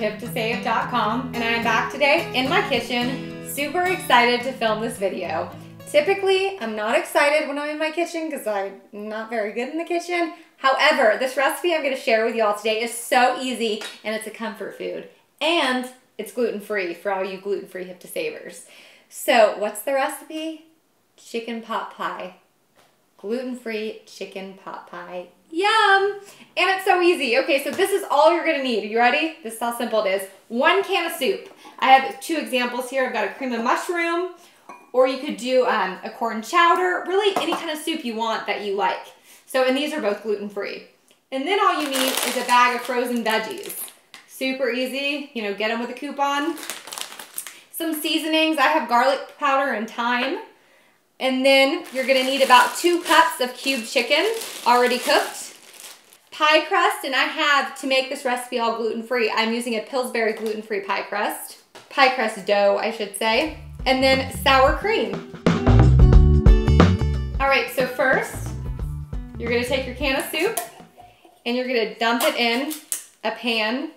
hiptosave.com, and I'm back today in my kitchen, super excited to film this video. Typically, I'm not excited when I'm in my kitchen because I'm not very good in the kitchen. However, this recipe I'm going to share with y'all today is so easy, and it's a comfort food. And it's gluten-free for all you gluten-free hip to savers. So what's the recipe? Chicken pot pie. Gluten-free chicken pot pie. Yum! And it's so easy. Okay, so this is all you're gonna need. Are you ready? This is how simple it is. 1 can of soup. I have 2 examples here. I've got a cream of mushroom, or you could do a corn chowder, really any kind of soup you want that you like. So, and these are both gluten-free. And then all you need is a bag of frozen veggies. Super easy, you know, get them with a coupon. Some seasonings, I have garlic powder and thyme. And then you're gonna need about 2 cups of cubed chicken, already cooked. Pie crust, and I have, to make this recipe all gluten-free, I'm using a Pillsbury gluten-free pie crust. Pie crust dough, I should say. And then sour cream. All right, so first, you're gonna take your can of soup and you're gonna dump it in a pan.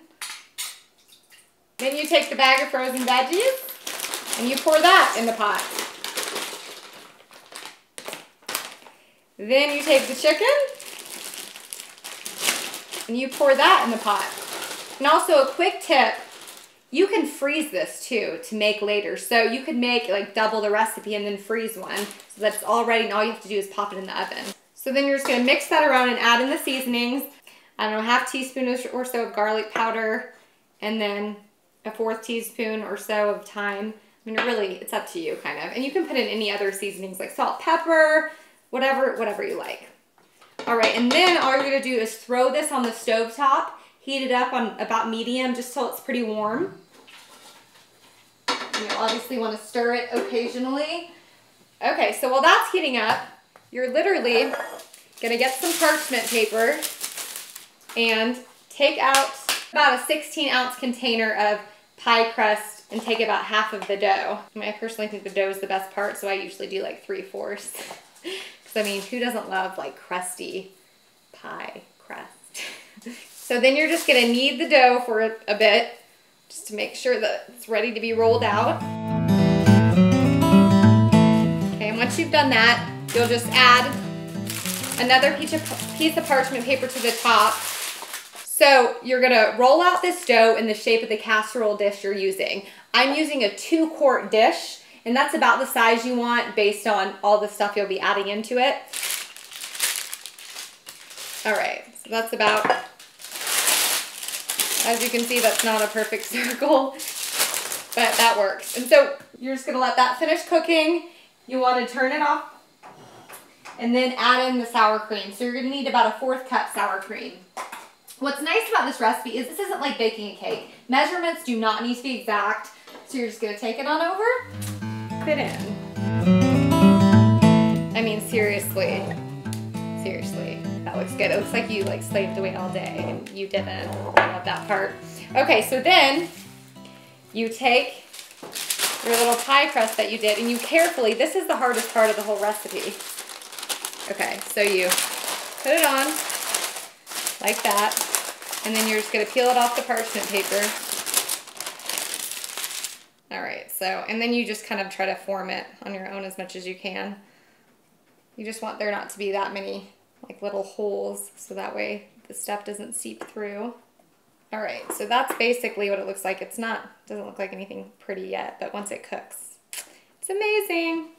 Then you take the bag of frozen veggies and you pour that in the pot. Then you take the chicken and you pour that in the pot. And also a quick tip, you can freeze this too to make later. So you could make like double the recipe and then freeze one so that it's all ready and all you have to do is pop it in the oven. So then you're just gonna mix that around and add in the seasonings. I don't know, ½ teaspoon or so of garlic powder, and then a 1/4 teaspoon or so of thyme. I mean, really, it's up to you kind of. And you can put in any other seasonings like salt, pepper, whatever you like. All right, and then all you're gonna do is throw this on the stove top, heat it up on about medium just till it's pretty warm. And you'll obviously wanna stir it occasionally. Okay, so while that's heating up, you're literally gonna get some parchment paper and take out about a 16-ounce container of pie crust and take about half of the dough. I mean, I personally think the dough is the best part, so I usually do like 3/4. I mean, who doesn't love like crusty pie crust? So then you're just gonna knead the dough for a bit, just to make sure that it's ready to be rolled out. Okay, and once you've done that, you'll just add another piece of parchment paper to the top. So you're gonna roll out this dough in the shape of the casserole dish you're using. I'm using a 2-quart dish, and that's about the size you want based on all the stuff you'll be adding into it. All right, so that's about, as you can see, that's not a perfect circle, but that works. And so you're just gonna let that finish cooking. You wanna turn it off and then add in the sour cream. So you're gonna need about a 1/4 cup sour cream. What's nice about this recipe is this isn't like baking a cake. Measurements do not need to be exact. So you're just gonna take it on over, fit in. I mean, seriously, that looks good. It looks like you like slaved away all day and you didn't. I love that part. Okay, so then you take your little pie crust that you did and you carefully, this is the hardest part of the whole recipe. Okay, so you put it on like that, and then you're just gonna peel it off the parchment paper. All right, so, and then you just kind of try to form it on your own as much as you can. You just want there not to be that many like little holes, so that way the stuff doesn't seep through. All right, so that's basically what it looks like. It's not, doesn't look like anything pretty yet, but once it cooks, it's amazing.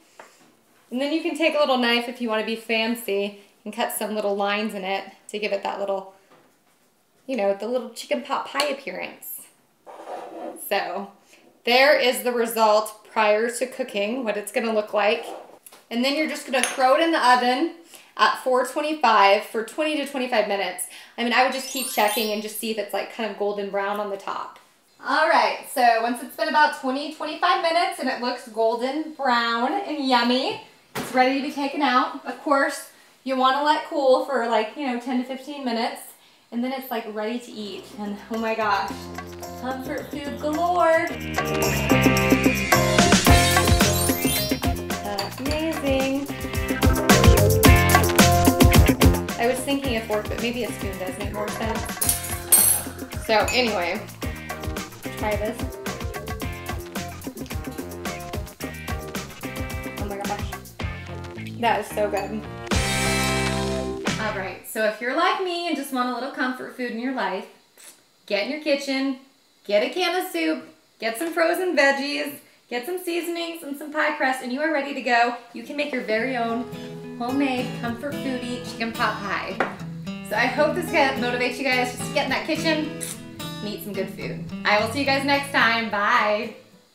And then you can take a little knife if you want to be fancy and cut some little lines in it to give it that little, you know, the little chicken pot pie appearance. So there is the result prior to cooking, what it's gonna look like. And then you're just gonna throw it in the oven at 425 for 20 to 25 minutes. I mean, I would just keep checking and just see if it's like kind of golden brown on the top. All right, so once it's been about 20-25 minutes and it looks golden brown and yummy, it's ready to be taken out. Of course, you wanna let cool for like, you know, 10 to 15 minutes, and then it's like ready to eat. And oh my gosh, comfort food galore. That's amazing. I was thinking a fork, but maybe a spoon does make more sense. So anyway, Try this. Oh my gosh. That is so good. All right, so if you're like me and just want a little comfort food in your life, get in your kitchen, get a can of soup, get some frozen veggies, get some seasonings and some pie crust, and you are ready to go. You can make your very own homemade comfort foodie chicken pot pie. So I hope this motivates you guys just to get in that kitchen and eat some good food. I will see you guys next time. Bye.